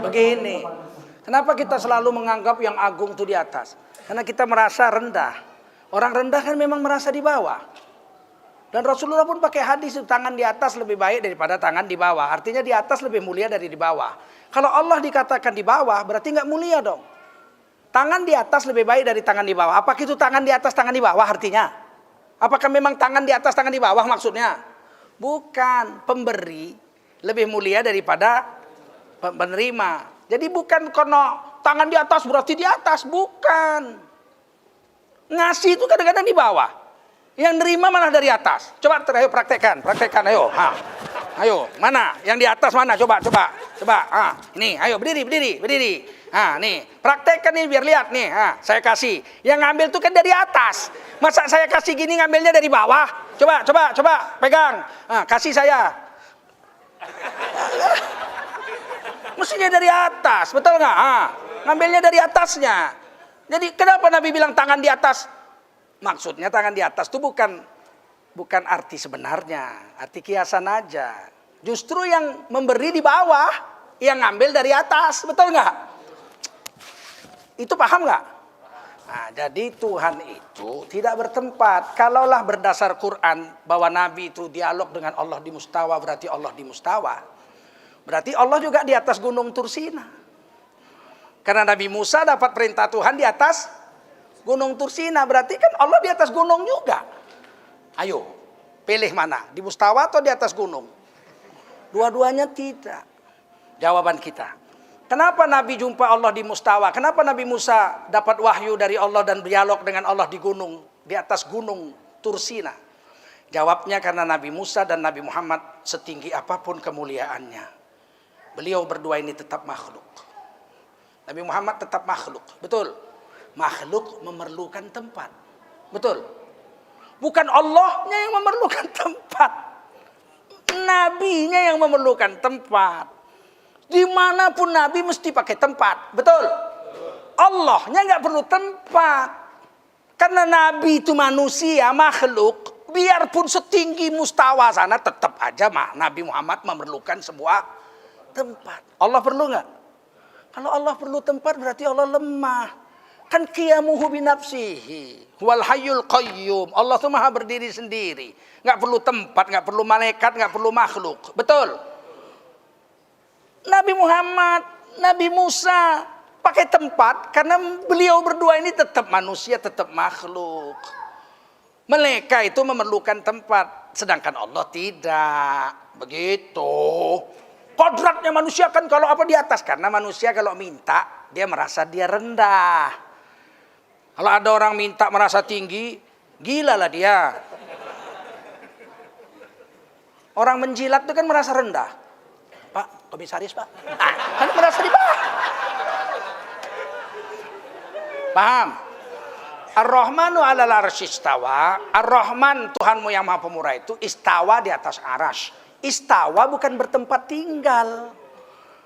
Begini, kenapa kita selalu menganggap yang agung itu di atas? Karena kita merasa rendah. Orang rendah kan memang merasa di bawah. Dan Rasulullah pun pakai hadis, tangan di atas lebih baik daripada tangan di bawah. Artinya di atas lebih mulia dari di bawah. Kalau Allah dikatakan di bawah, berarti nggak mulia dong. Tangan di atas lebih baik dari tangan di bawah. Apakah itu tangan di atas, tangan di bawah artinya? Apakah memang tangan di atas, tangan di bawah maksudnya? Bukan, pemberi lebih mulia daripada penerima. Jadi bukan karena tangan di atas berarti di atas, bukan. Ngasih itu kadang-kadang di bawah. Yang nerima malah dari atas. Coba ayo praktekkan ayo. Ayo, mana? Yang di atas mana? Coba. Ini, ayo berdiri. Nih, praktekkan nih biar lihat nih. Saya kasih. Yang ngambil tuh kan dari atas. Masa saya kasih gini ngambilnya dari bawah? Coba, pegang. Kasih saya. Mestinya dari atas, betul nggak? Ngambilnya dari atasnya. Jadi kenapa Nabi bilang tangan di atas? Maksudnya tangan di atas itu bukan arti sebenarnya, arti kiasan aja. Justru yang memberi di bawah, yang ngambil dari atas, betul nggak? Itu paham nggak? Nah, jadi Tuhan itu tidak bertempat. Kalaulah berdasar Quran bahwa Nabi itu dialog dengan Allah di mustawa, berarti Allah di mustawa. Berarti Allah juga di atas gunung Tursina. Karena Nabi Musa dapat perintah Tuhan di atas gunung Tursina. Berarti kan Allah di atas gunung juga. Ayo, pilih mana? Di mustawa atau di atas gunung? Dua-duanya tidak. Jawaban kita. Kenapa Nabi jumpa Allah di mustawa? Kenapa Nabi Musa dapat wahyu dari Allah dan berdialog dengan Allah di gunung, di atas gunung Tursina? Jawabnya karena Nabi Musa dan Nabi Muhammad setinggi apapun kemuliaannya, beliau berdua ini tetap makhluk. Nabi Muhammad tetap makhluk, betul. Makhluk memerlukan tempat, betul. Bukan Allahnya yang memerlukan tempat, Nabinya yang memerlukan tempat. Dimanapun Nabi mesti pakai tempat, betul. Allahnya nggak perlu tempat, karena Nabi itu manusia, makhluk. Biarpun setinggi mustawa sana, tetap aja Nabi Muhammad memerlukan sebuah tempat. Allah perlu nggak? Kalau Allah perlu tempat berarti Allah lemah. Kan qiyamuhu binafsihi wal hayyul qayyum. Allah itu maha berdiri sendiri. Nggak perlu tempat, nggak perlu malaikat, nggak perlu makhluk. Betul. Nabi Muhammad, Nabi Musa pakai tempat karena beliau berdua ini tetap manusia, tetap makhluk. Mereka itu memerlukan tempat, sedangkan Allah tidak. Begitu. Kodratnya manusia kan kalau apa di atas, karena manusia kalau minta dia merasa dia rendah. Kalau ada orang minta merasa tinggi, gila lah dia. Orang menjilat itu kan merasa rendah. Pak, komisaris Pak, kan merasa di bawah. Paham? Ar-Rahmanu 'alal arsy istawa. Ar-Rahman, Tuhanmu yang Maha Pemurah itu istawa di atas arasy. Istawa bukan bertempat tinggal.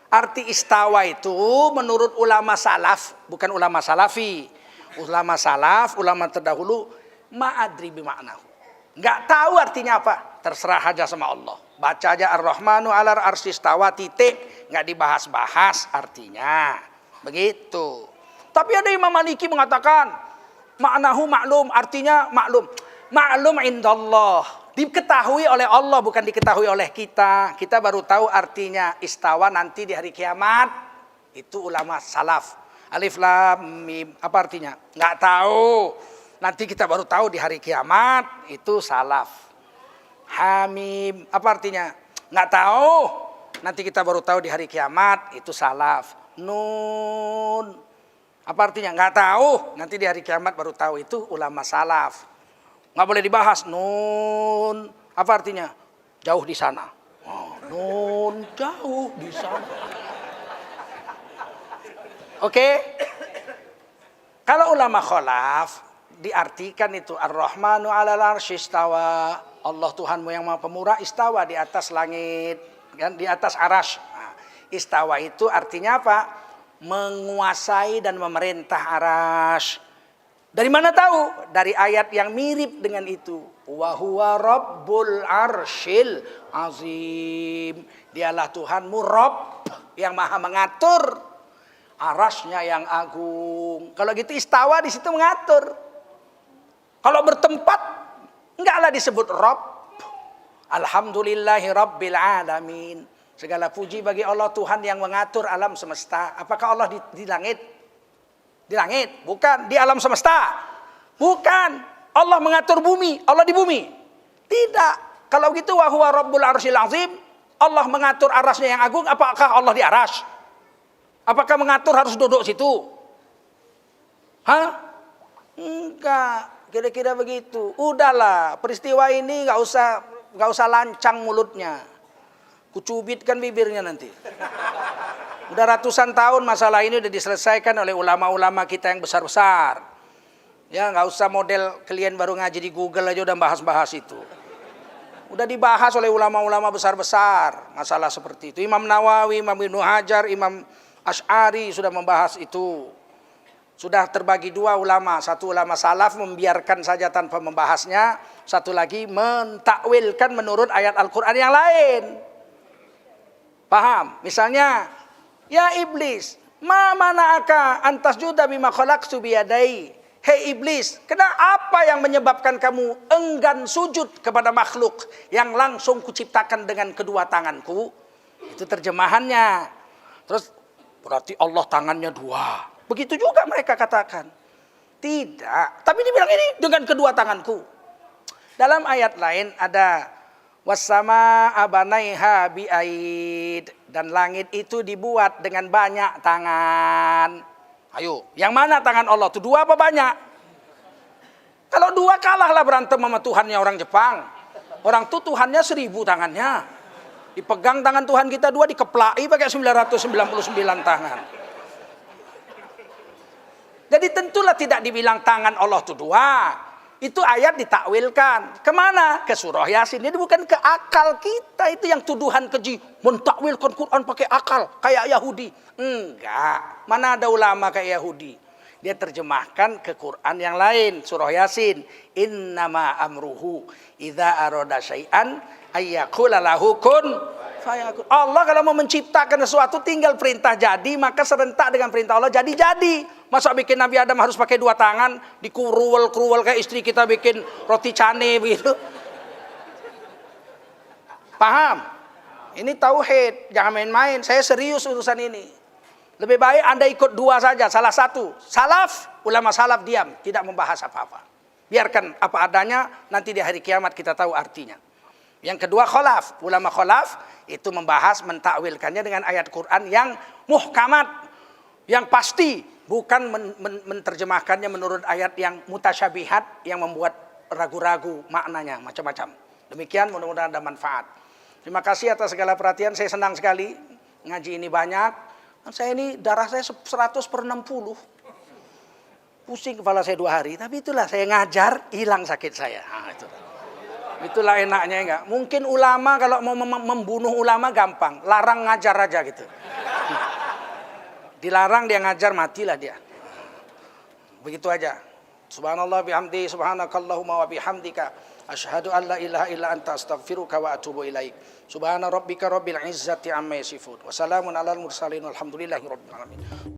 Arti istawa itu menurut ulama salaf, bukan ulama salafi. Ulama salaf, ulama terdahulu, ma'adri bimaknahu. Nggak tahu artinya apa, terserah aja sama Allah. Baca aja Ar-Rahmanu 'alal arsy istawa titik, nggak dibahas-bahas artinya. Begitu. Tapi ada Imam Maliki mengatakan maknahu maklum, artinya maklum. Maklum indallah, diketahui oleh Allah, bukan diketahui oleh kita. Kita baru tahu artinya istawa nanti di hari kiamat. Itu ulama salaf. Alif lam mim, apa artinya? Nggak tahu. Nanti kita baru tahu di hari kiamat. Itu salaf. Hamim, apa artinya? Nggak tahu. Nanti kita baru tahu di hari kiamat. Itu salaf. Nun, apa artinya? Nggak tahu. Nanti di hari kiamat baru tahu. Itu ulama salaf. Nggak boleh dibahas. Nun, apa artinya? Jauh di sana. Oh, nun, jauh di sana. Oke? Kalau ulama khalaf diartikan itu Ar-Rahmanu 'alal arsy istawa. Allah Tuhanmu yang Maha Pemurah istawa di atas langit, kan, di atas arasy. Nah, istawa itu artinya apa? Menguasai dan memerintah arasy. Dari mana tahu? Dari ayat yang mirip dengan itu. Wa huwa rabbul arsyil azim. Dialah Tuhanmu Rabb yang maha mengatur. Arasnya yang agung. Kalau gitu istawa di situ mengatur. Kalau bertempat, enggaklah disebut Rabb. Alhamdulillahi Rabbil Alamin. Segala puji bagi Allah Tuhan yang mengatur alam semesta. Apakah Allah di langit? Di langit? Bukan. Di alam semesta? Bukan. Allah mengatur bumi. Allah di bumi? Tidak. Kalau gitu wa huwa Rabbul Arsyil Azim. Allah mengatur arasnya yang agung. Apakah Allah di aras? Apakah mengatur harus duduk situ? Hah? Enggak. Kira-kira begitu. Udahlah. Peristiwa ini nggak usah lancang mulutnya. Kucubitkan bibirnya nanti. Udah ratusan tahun masalah ini udah diselesaikan oleh ulama-ulama kita yang besar-besar. Ya nggak usah model kalian baru ngaji di Google aja udah bahas-bahas itu. Udah dibahas oleh ulama-ulama besar-besar masalah seperti itu. Imam Nawawi, Imam Ibnu Hajar, Imam Asy'ari sudah membahas itu. Sudah terbagi dua ulama. Satu ulama salaf membiarkan saja tanpa membahasnya. Satu lagi mentakwilkan menurut ayat Al-Quran yang lain. Paham? Misalnya, ya iblis, ma mana'aka antas juda bima khalaqtu biyadai. Hei iblis, kenapa yang menyebabkan kamu enggan sujud kepada makhluk yang langsung kuciptakan dengan kedua tanganku? Itu terjemahannya. Terus berarti Allah tangannya dua. Begitu juga mereka katakan. Tidak, tapi dibilang ini dengan kedua tanganku. Dalam ayat lain ada wassama abanaiha bi'aid, dan langit itu dibuat dengan banyak tangan. Ayo, yang mana tangan Allah itu, dua apa banyak? Kalau dua kalahlah berantem sama Tuhannya orang Jepang. Orang itu Tuhannya 1000 tangannya. Dipegang tangan Tuhan kita dua, dikeplai pakai 999 tangan. Jadi tentulah tidak dibilang tangan Allah itu dua. Itu ayat ditakwilkan. Kemana? Ke surah Yasin. Ini bukan ke akal kita. Itu yang tuduhan keji. Mentakwilkan Quran pakai akal. Kayak Yahudi. Enggak. Mana ada ulama kayak Yahudi. Dia terjemahkan ke Quran yang lain. Surah Yasin. Innama amruhu idza arada syai'an ayyaqula lahu kun fayakun. Allah kalau mau menciptakan sesuatu tinggal perintah jadi. Maka serentak dengan perintah Allah jadi. Masa bikin Nabi Adam harus pakai dua tangan, dikuruwel-kuruwel kayak istri kita bikin roti cane begitu. Paham? Ini tauhid, jangan main-main. Saya serius urusan ini. Lebih baik Anda ikut dua saja, salah satu. Salaf, ulama salaf diam, tidak membahas apa-apa. Biarkan apa adanya, nanti di hari kiamat kita tahu artinya. Yang kedua kholaf, ulama kholaf itu membahas, mentakwilkannya dengan ayat Quran yang muhkamat, yang pasti. Bukan menerjemahkannya menurut ayat yang mutasyabihat yang membuat ragu-ragu maknanya macam-macam. Demikian mudah-mudahan ada manfaat. Terima kasih atas segala perhatian. Saya senang sekali ngaji ini banyak. Saya ini darah saya 100/60. Pusing kepala saya 2 hari. Tapi itulah saya ngajar hilang sakit saya. Nah, itulah enaknya enggak. Mungkin ulama kalau mau membunuh ulama gampang. Larang ngajar aja gitu. Dilarang dia ngajar, matilah dia. Begitu aja. Subhanallah bihamdi, subhanakallahumma wa bihamdika, asyhadu an la ilaha illa anta astaghfiruka wa atubu ilaik. Subhana rabbika rabbil izzati amma yasifun. Wassalamun alal mursalin walhamdulillahi rabbil alamin.